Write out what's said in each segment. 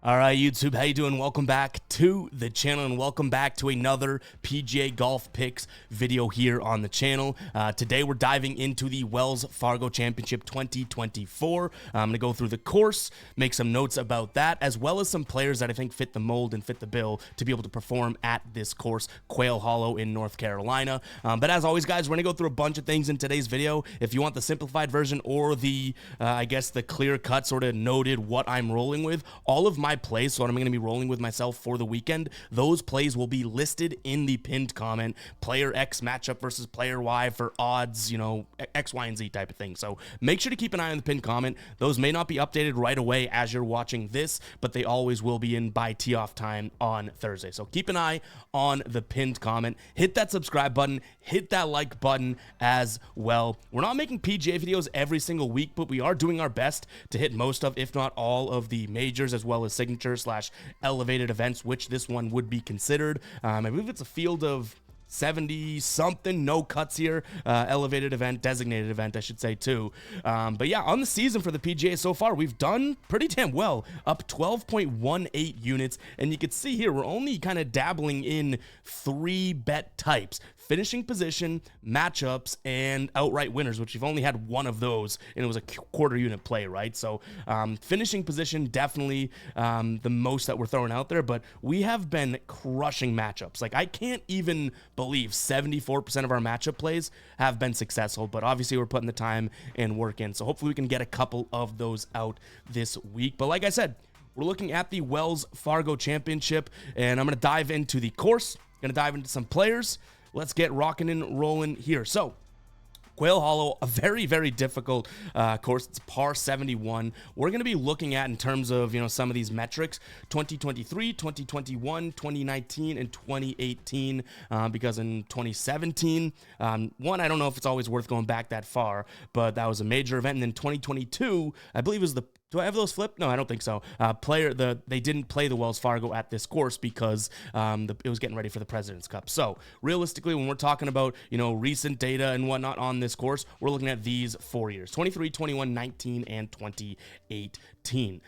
All right, YouTube, how you doing? Welcome back to the channel and welcome back to another PGA Golf Picks video here on the channel. Today we're diving into the Wells Fargo Championship 2024. I'm going to go through the course, make some notes about that, as well as some players that I think fit the mold and fit the bill to be able to perform at this course, Quail Hollow in North Carolina. But as always, guys, we're going to go through a bunch of things in today's video. If you want the simplified version or the, I guess, the clear-cut sort of noted what I'm rolling with, all of my plays, so what I'm going to be rolling with myself for the weekend, those plays will be listed in the pinned comment. Player X matchup versus player Y for odds, you know, X, Y, and Z type of thing. So make sure to keep an eye on the pinned comment. Those may not be updated right away as you're watching this, but they always will be in by tee-off time on Thursday. So keep an eye on the pinned comment. Hit that subscribe button. Hit that like button as well. We're not making PGA videos every single week, but we are doing our best to hit most of, if not all of the majors, as well as signature/elevated events, which this one would be considered. I believe it's a field of 70 something, no cuts here, elevated event, designated event, I should say too. But yeah, on the season for the PGA so far, we've done pretty damn well, up 12.18 units. And you can see here, we're only kind of dabbling in 3 bet types: finishing position, matchups, and outright winners, which we've only had one of those, and it was a quarter unit play, right? So finishing position, definitely the most that we're throwing out there, but we have been crushing matchups. Like, I can't even believe 74% of our matchup plays have been successful, but obviously we're putting the time and work in, so hopefully we can get a couple of those out this week. But like I said, we're looking at the Wells Fargo Championship, and I'm going to dive into the course, going to dive into some players. Let's get rocking and rolling here. So, Quail Hollow, a very, very difficult course. It's par 71. We're going to be looking at, in terms of, you know, some of these metrics, 2023, 2021, 2019, and 2018, because in 2017, one, I don't know if it's always worth going back that far, but that was a major event. And then 2022, I believe, was the, do I have those flipped? No, I don't think so. They didn't play the Wells Fargo at this course because it was getting ready for the President's Cup. So realistically, when we're talking about, you know, recent data and whatnot on this course, we're looking at these 4 years: 23, 21, 19, and 2018.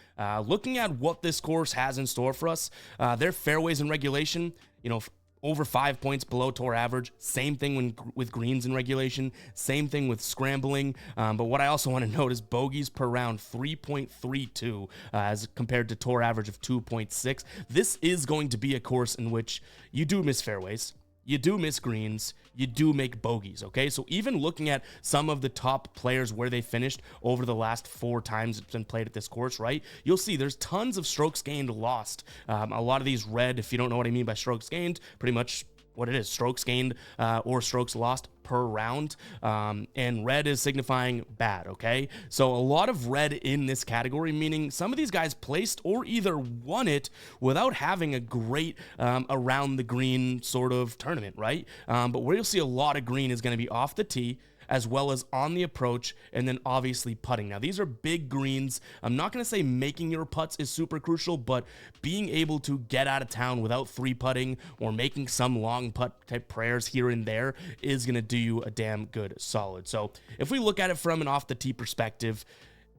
Looking at what this course has in store for us, their fairways and regulation, you know, over 5 points below tour average. Same thing with greens in regulation. Same thing with scrambling. But what I also want to note is bogeys per round, 3.32 as compared to tour average of 2.6. This is going to be a course in which you do miss fairways, you do miss greens, you do make bogeys, okay? So even looking at some of the top players where they finished over the last 4 times it's been played at this course, right? You'll see there's tons of strokes gained lost. A lot of these red, if you don't know what I mean by strokes gained, pretty much what it is: strokes gained or strokes lost per round, and red is signifying bad, okay? So a lot of red in this category, meaning some of these guys placed or either won it without having a great around the green sort of tournament, right? But where you'll see a lot of green is going to be off the tee, as well as on the approach, and then obviously putting. Now, these are big greens. I'm not going to say making your putts is super crucial, but being able to get out of town without 3-putting or making some long putt type prayers here and there is going to do you a damn good solid. So if we look at it from an off the tee perspective,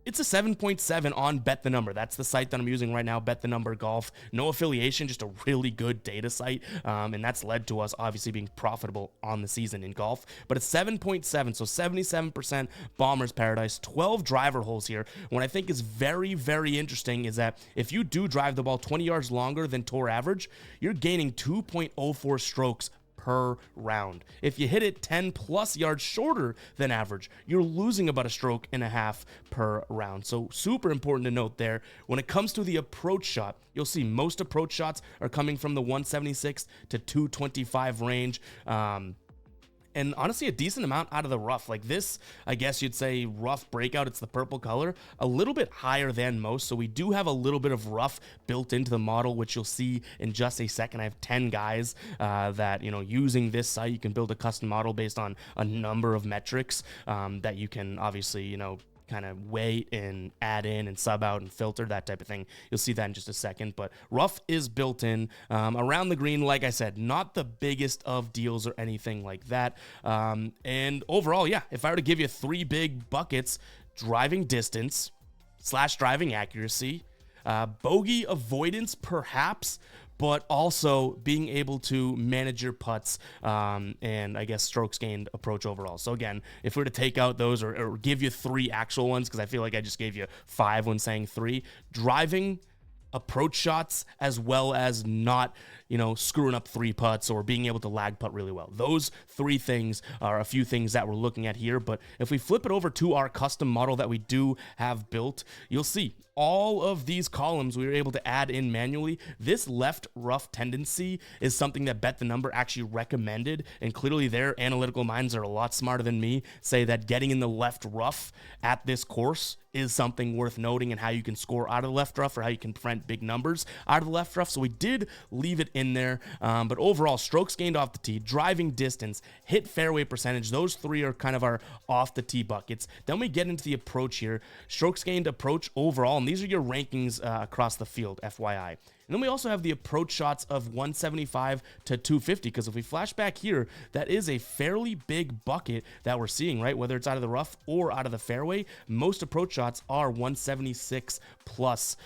it's a 7.7 on Bet the Number. That's the site that I'm using right now, Bet the Number Golf. No affiliation, just a really good data site, and that's led to us obviously being profitable on the season in golf. But it's 7.7, so 77% Bomber's Paradise, 12 driver holes here. What I think is very, very interesting is that if you do drive the ball 20 yards longer than tour average, you're gaining 2.04 strokes per round. If you hit it 10 plus yards shorter than average, you're losing about a stroke and a half per round. So super important to note there. When it comes to the approach shot, you'll see most approach shots are coming from the 176 to 225 range. And honestly, a decent amount out of the rough. Like this, I guess you'd say rough breakout, it's the purple color, a little bit higher than most. So we do have a little bit of rough built into the model, which you'll see in just a second. I have 10 guys that, you know, using this site, you can build a custom model based on a number of metrics that you can obviously, you know, kind of weight and add in and sub out and filter, that type of thing. You'll see that in just a second, but rough is built in. Around the green, like I said, not the biggest of deals or anything like that. And overall, yeah, if I were to give you 3 big buckets: driving distance / driving accuracy, Bogey avoidance, perhaps, but also being able to manage your putts and I guess strokes gained approach overall. So again, if we were to take out those or give you 3 actual ones, because I feel like I just gave you 5 when saying 3, driving, approach shots, as well as not, screwing up 3 putts or being able to lag putt really well. Those 3 things are a few things that we're looking at here. But if we flip it over to our custom model that we do have built, you'll see all of these columns we were able to add in manually. This left rough tendency is something that Bet the Number actually recommended, and clearly their analytical minds are a lot smarter than me, say that getting in the left rough at this course is something worth noting, and how you can score out of the left rough or how you can prevent big numbers out of the left rough. So we did leave it in there, but overall, strokes gained off the tee, driving distance, hit fairway percentage, those 3 are kind of our off the tee buckets. Then we get into the approach here, strokes gained approach overall, and these are your rankings across the field, FYI. And then we also have the approach shots of 175 to 250, because if we flash back here, that is a fairly big bucket that we're seeing, right? Whether it's out of the rough or out of the fairway, most approach shots are 176 plus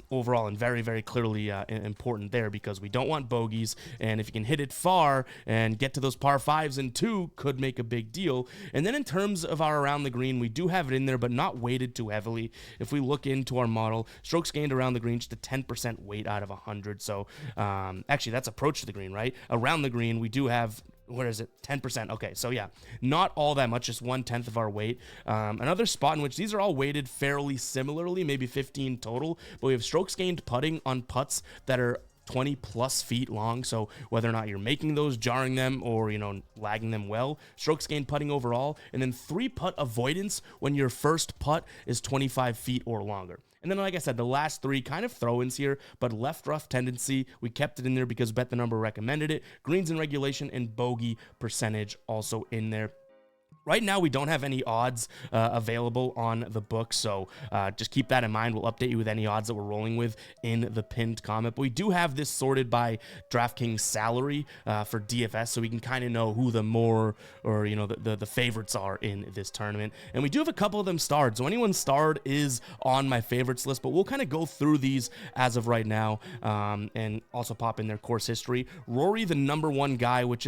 overall, and very, very clearly important there, because we don't want bogeys, and if you can hit it far and get to those par 5s and 2, could make a big deal. And then in terms of our around the green, we do have it in there, but not weighted too heavily. If we look into our model, strokes gained around the green, just a 10% weight out of 100. So actually that's approach to the green, right? Around the green, we do have, what is it, 10%? Okay, so yeah, not all that much, just 1/10 of our weight. Another spot in which these are all weighted fairly similarly, maybe 15 total, but we have strokes gained putting on putts that are 20 plus feet long. So whether or not you're making those, jarring them, or lagging them well, strokes gained putting overall, and then 3 putt avoidance when your first putt is 25 feet or longer. And then, like I said, the last 3 kind of throw-ins here, but left rough tendency, we kept it in there because Bet the Number recommended it. Greens in regulation and bogey percentage also in there. Right now, we don't have any odds available on the book, so just keep that in mind. We'll update you with any odds that we're rolling with in the pinned comment. But we do have this sorted by DraftKings salary for DFS, so we can kind of know who the more, or the favorites are in this tournament. And we do have a couple of them starred, so anyone starred is on my favorites list. But we'll kind of go through these as of right now, and also pop in their course history. Rory, the #1 guy, which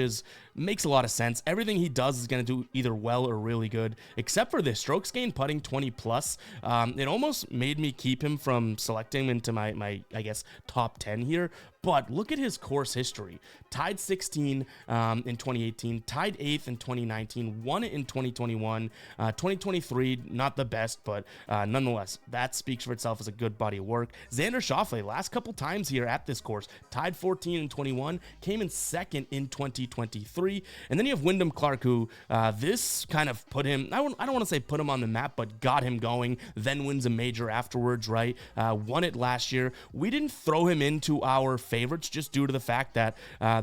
makes a lot of sense. Everything he does is going to do either well or really good, except for this strokes gained putting 20 plus. It almost made me keep him from selecting him into my I guess top 10 here. But look at his course history. Tied 16 in 2018, tied 8th in 2019, won it in 2021, 2023, not the best, but nonetheless, that speaks for itself as a good body of work. Xander Schauffele, last couple times here at this course, tied 14 in 21, came in 2nd in 2023. And then you have Wyndham Clark, who this kind of put him, I don't want to say put him on the map, but got him going, then wins a major afterwards, right? Won it last year. We didn't throw him into our favorites just due to the fact that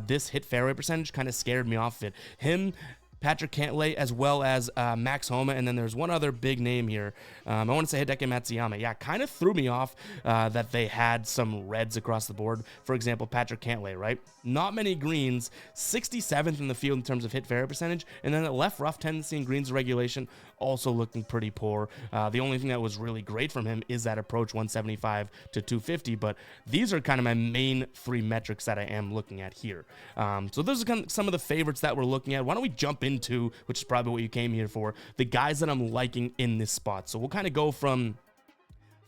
this hit fairway percentage kind of scared me off it. Him, Patrick Cantlay, as well as Max Homa, and then there's one other big name here. I want to say Hideki Matsuyama. Yeah, kind of threw me off that they had some reds across the board. For example, Patrick Cantlay, right? Not many greens, 67th in the field in terms of hit fairway percentage, and then the left rough tendency and greens regulation also looking pretty poor. The only thing that was really great from him is that approach 175 to 250, but these are kind of my main 3 metrics that I am looking at here. So those are kind of some of the favorites that we're looking at. Why don't we jump into, which is probably what you came here for, the guys that I'm liking in this spot. So we'll kind of go from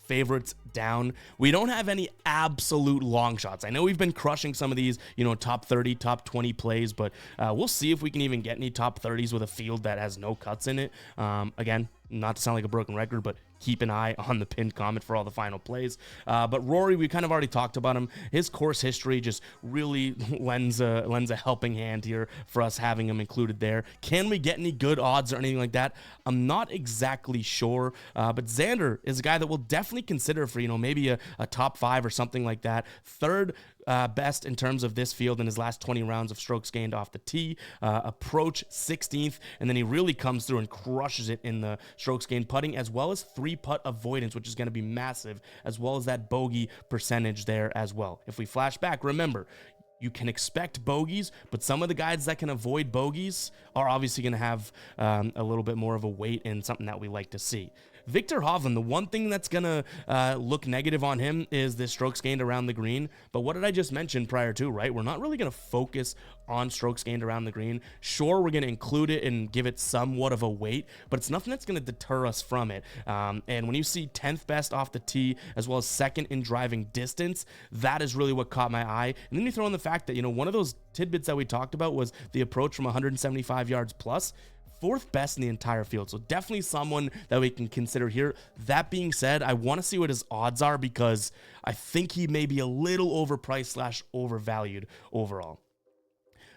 favorites down. We don't have any absolute long shots. I know we've been crushing some of these, top 30, top 20 plays, but we'll see if we can even get any top 30s with a field that has no cuts in it. Again, not to sound like a broken record, but keep an eye on the pinned comment for all the final plays. But Rory, we kind of already talked about him. His course history just really lends a helping hand here for us having him included there. Can we get any good odds or anything like that? I'm not exactly sure, but Xander is a guy that we'll definitely consider for, maybe a top 5 or something like that. Third best in terms of this field in his last 20 rounds of strokes gained off the tee. Approach 16th, and then he really comes through and crushes it in the strokes gained putting, as well as 3-putt avoidance, which is going to be massive, as well as that bogey percentage there as well. If we flash back, remember, you can expect bogeys, but some of the guys that can avoid bogeys are obviously going to have a little bit more of a weight and something that we like to see. Victor Hovland, the one thing that's going to look negative on him is the strokes gained around the green. But what did I just mention prior to, right? We're not really going to focus on strokes gained around the green. Sure, we're going to include it and give it somewhat of a weight, but it's nothing that's going to deter us from it. And when you see 10th best off the tee, as well as second in driving distance, that is really what caught my eye. And then you throw in the fact that, you know, one of those tidbits that we talked about was the approach from 175 yards plus. 4th best in the entire field, so definitely someone that we can consider here. That being said, I want to see what his odds are because I think he may be a little overpriced / overvalued overall.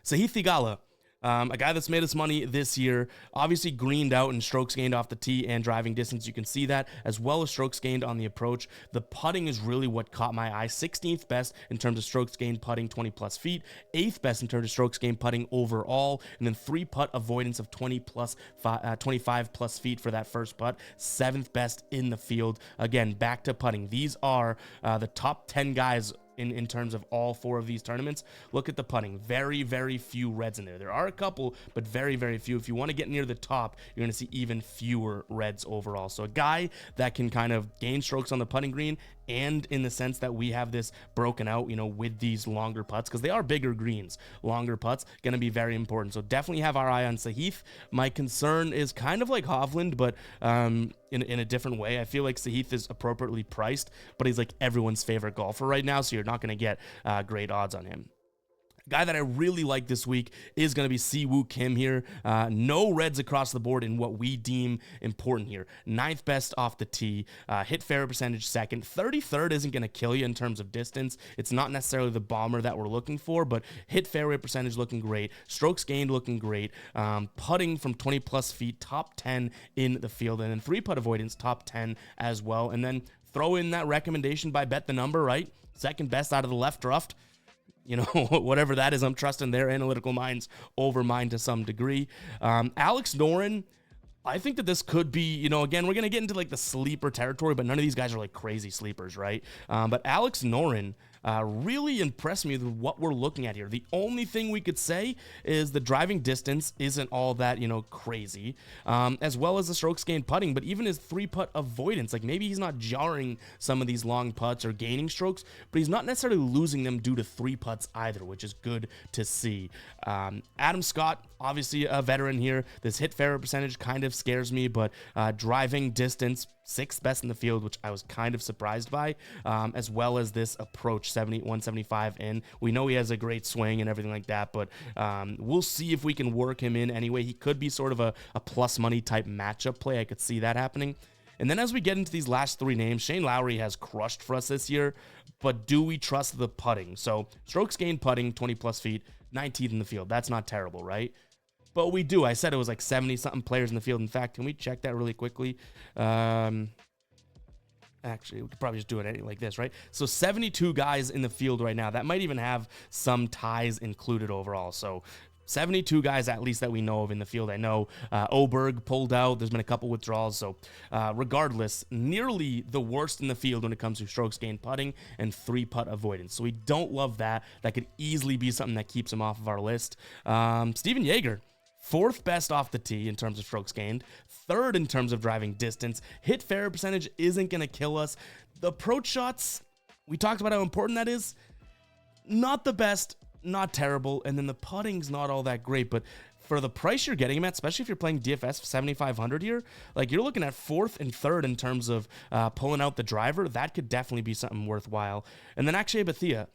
Sahith Theegala, a guy that's made us money this year, obviously greened out in strokes gained off the tee and driving distance. You can see that, as well as strokes gained on the approach. The putting is really what caught my eye. 16th best in terms of strokes gained putting 20 plus feet, 8th best in terms of strokes gained putting overall, and then 3-putt avoidance of 25 plus feet for that first putt. 7th best in the field. Again, back to putting. These are the top 10 guys in terms of all 4 of these tournaments. Look at the putting. Very, very few reds in there. There are a couple, but very, very few. If you want to get near the top, you're going to see even fewer reds overall. So a guy that can kind of gain strokes on the putting green, and in the sense that we have this broken out, you know, with these longer putts, because they are bigger greens. Longer putts, going to be very important. So definitely have our eye on Sahith. My concern is kind of like Hovland, but in a different way. I feel like Sahith is appropriately priced, but he's like everyone's favorite golfer right now, so you're not going to get great odds on him. Guy that I really like this week is going to be Siwoo Kim here. No reds across the board in what we deem important here. 9th best off the tee. Hit fairway percentage second. 33rd isn't going to kill you in terms of distance. It's not necessarily the bomber that we're looking for, but hit fairway percentage looking great. Strokes gained looking great. Putting from 20 plus feet, top 10 in the field. And then 3-putt avoidance, top 10 as well. And then throw in that recommendation by Bet the Number, right? Second best out of the left rough. You know, whatever that is, I'm trusting their analytical minds over mine to some degree. Alex Noren, I think that this could be, you know, again, we're going to get into like the sleeper territory, but none of these guys are like crazy sleepers, right? But Alex Noren really impressed me with what we're looking at here. The only thing we could say is the driving distance isn't all that, you know, crazy, as well as the strokes gained putting, but even his 3-putt avoidance, like maybe he's not jarring some of these long putts or gaining strokes, but he's not necessarily losing them due to 3 putts either, which is good to see. Adam Scott, obviously a veteran here. This hit fairway percentage kind of scares me, but driving distance, 6th best in the field, which I was kind of surprised by, as well as this approach 175 in. We know he has a great swing and everything like that, but we'll see if we can work him in anyway. He could be sort of a plus money type matchup play. I could see that happening. And then as we get into these last 3 names, Shane Lowry has crushed for us this year, but do we trust the putting? So strokes gained putting, 20 plus feet, 19th in the field. That's not terrible, right? But we do. I said it was like 70-something players in the field. In fact, can we check that really quickly? Actually, we could probably just do it like this, right? So 72 guys in the field right now. That might even have some ties included overall. So 72 guys at least that we know of in the field. I know Oberg pulled out. There's been a couple withdrawals. So regardless, nearly the worst in the field when it comes to strokes gained putting and 3-putt avoidance. So we don't love that. That could easily be something that keeps him off of our list. Steven Yeager, 4th best off the tee in terms of strokes gained, 3rd in terms of driving distance. Hit fairway percentage isn't going to kill us. The approach shots, we talked about how important that is. Not the best, not terrible, and then the putting's not all that great, but for the price you're getting him at, especially if you're playing DFS 7,500 here, like you're looking at 4th and 3rd in terms of pulling out the driver. That could definitely be something worthwhile. And then Akshay Bhatia,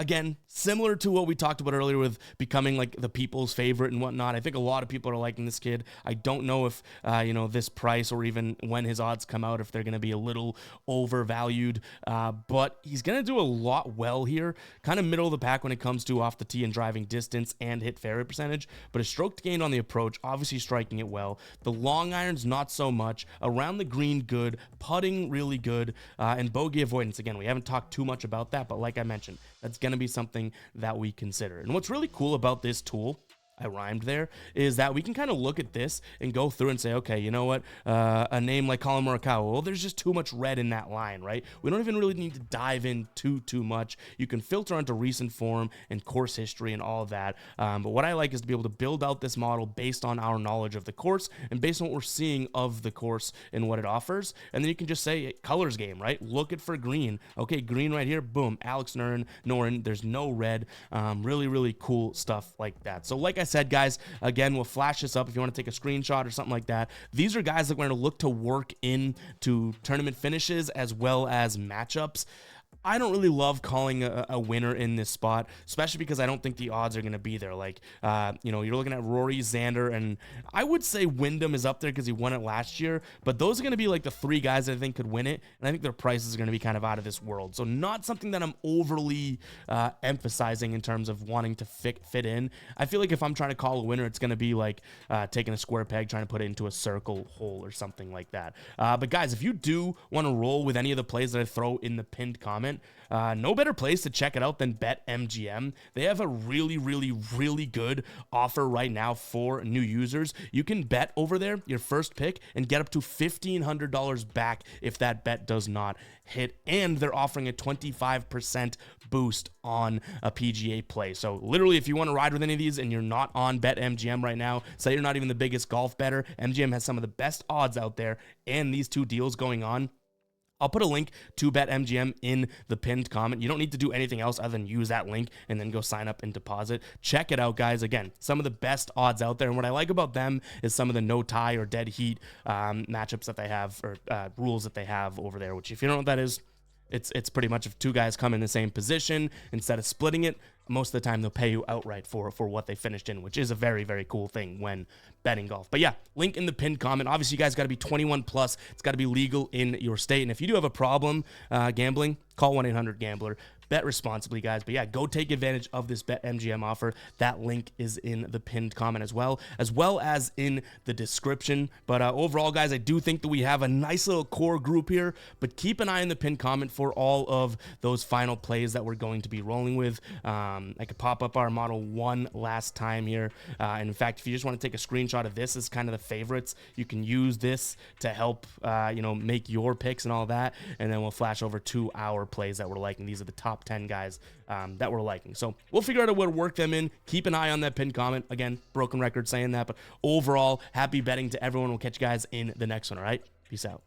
again, similar to what we talked about earlier with becoming like the people's favorite and whatnot. I think a lot of people are liking this kid. I don't know if, you know, this price or even when his odds come out, if they're going to be a little overvalued, but he's going to do a lot well here. Kind of middle of the pack when it comes to off the tee and driving distance and hit fairway percentage, but a stroke gained on the approach, obviously striking it well. The long irons, not so much. Around the green, good. Putting, really good. And bogey avoidance, again, we haven't talked too much about that, but like I mentioned, that's going to be something that we consider. And what's really cool about this tool I rhymed there, is that we can kind of look at this and go through and say, okay, you know what, a name like Colin Morikawa, well, there's just too much red in that line, right? We don't even really need to dive in too much. You can filter onto recent form and course history and all of that, but what I like is to be able to build out this model based on our knowledge of the course and based on what we're seeing of the course and what it offers, and then you can just say colors game, right? Look at for green. Okay, green right here, boom, Alex Noren, there's no red. Really cool stuff like that. So like I said, guys, again, we'll flash this up if you want to take a screenshot or something like that. These are guys that we're going to look to work into tournament finishes as well as matchups. I don't really love calling a winner in this spot, especially because I don't think the odds are going to be there. Like, you know, you're looking at Rory, Xander, and I would say Wyndham is up there because he won it last year, but those are going to be like the three guys that I think could win it, and I think their prices are going to be kind of out of this world. So not something that I'm overly emphasizing in terms of wanting to fit in. I feel like if I'm trying to call a winner, it's going to be like taking a square peg, trying to put it into a circle hole or something like that. But guys, if you do want to roll with any of the plays that I throw in the pinned comment, no better place to check it out than BetMGM. They have a really good offer right now for new users. You can bet over there your first pick and get up to $1,500 back if that bet does not hit, and they're offering a 25% boost on a PGA play. So literally, if you want to ride with any of these and you're not on BetMGM right now, say you're not even the biggest golf bettor, MGM has some of the best odds out there, and these two deals going on. I'll put a link to BetMGM in the pinned comment. You don't need to do anything else other than use that link and then go sign up and deposit. Check it out, guys. Again, some of the best odds out there. And what I like about them is some of the no tie or dead heat matchups that they have, or rules that they have over there, which if you don't know what that is, it's pretty much if two guys come in the same position, instead of splitting it, most of the time they'll pay you outright for what they finished in, which is a very cool thing when betting golf. But yeah, link in the pinned comment. Obviously, you guys got to be 21 plus. It's got to be legal in your state. And if you do have a problem gambling, call 1-800-GAMBLER. Bet responsibly, guys. But yeah, go take advantage of this BetMGM offer. That link is in the pinned comment as well as in the description. But overall, guys, I do think that we have a nice little core group here, but keep an eye in the pinned comment for all of those final plays that we're going to be rolling with. I could pop up our model one last time here. And in fact, if you just want to take a screenshot of this as kind of the favorites, you can use this to help, you know, make your picks and all that. And then we'll flash over to our plays that we're liking. These are the top 10 guys that we're liking. So we'll figure out a way to work them in. Keep an eye on that pinned comment. Again, broken record saying that, but overall, happy betting to everyone. We'll catch you guys in the next one. All right. Peace out.